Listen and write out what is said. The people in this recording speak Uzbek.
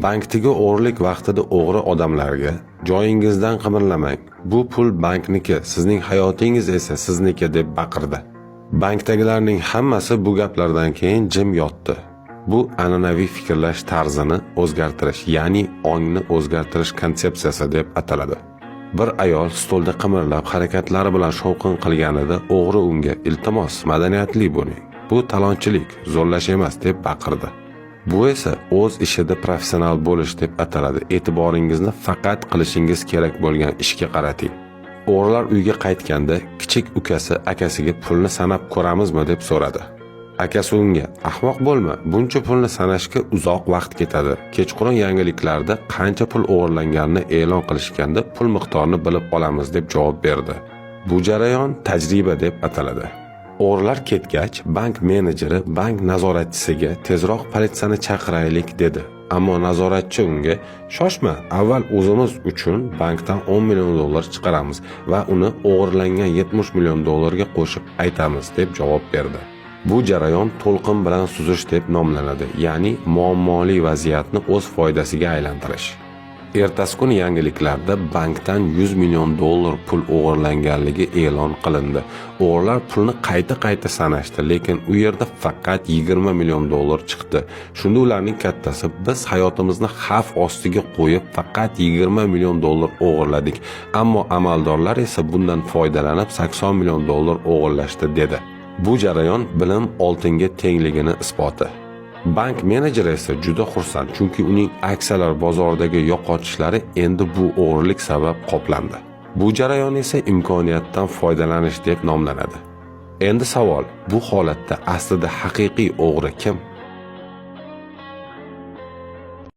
Bankdagi o'g'rilik vaqtida o'g'ri odamlarga joyingizdan qimirlamang. Bu pul bankniki, sizning hayotingiz esa sizniki deb baqirdi. Bankdagilarning hammasi bu gaplardan keyin jim yotdi. Bu an'anaviy fikrlash tarzini o'zgartirish, ya'ni ongni o'zgartirish konsepsiyasi deb ataladi. Bir ayol stolda qimirlab harakatlari bilan shovqin qilganida o'g'ri unga "Iltimos, madaniyatli bo'ling. Bu talonchilik, zo'rlash emas" deb baqirdi. Bu esa o'z ishida professional bo'lish deb ataladi. E'tiboringizni faqat qilishingiz kerak bo'lgan ishga qarating. O'g'rilar uyga qaytganda kichik ukasi akasiga "Pulni sanab ko'ramizmi?" deb so'radi. Akasi unga "Ahmoq bo'lma, buncha pulni sanashga uzoq vaqt ketadi. Kechqurun yangiliklarda qancha pul o'g'irlanganini e'lon qilishganda pul miqdorini bilib olamiz" deb javob berdi. Bu jarayon tajriba deb ataladi. O'g'rilar ketgach, bank menejeri bank nazoratchisiga "Tezroq politsiyani chaqiraylik" dedi. Ammo nazoratchi unga "Shoshma, avval o'zimiz uchun bankdan 10 million dollar chiqaramiz va uni o'g'irlangan 70 million dollarga qo'shib aytamiz" deb javob berdi. Bu jarayon to'lqin bilan suzish deb nomlanadi, ya'ni muammoli vaziyatni o'z foydasiga aylantirish. Ertasi kuni yangiliklarda bankdan 100 million dollar pul o'g'irlanganligi e'lon qilindi. O'g'rilar pulni qayta sanashdi, lekin u yerda faqat 20 million dollar chiqdi. Shunda ularning kattasi "Biz hayotimizni xavf ostiga qo'yib faqat 20 million dollar o'g'irladik, ammo amaldorlar esa bundan foydalanib 80 million dollar o'g'irlashdi" dedi. Bu jarayon bilim oltinga tengligini isboti. Bank menejeri esa juda xursand, chunki uning aksiyalar bozoridagi yo'qotishlari endi bu o'g'rilik sabab qoplandi. Bu jarayon esa imkoniyatdan foydalanish deb nomlanadi. Endi savol, bu holatda aslida haqiqiy o'g'ri kim?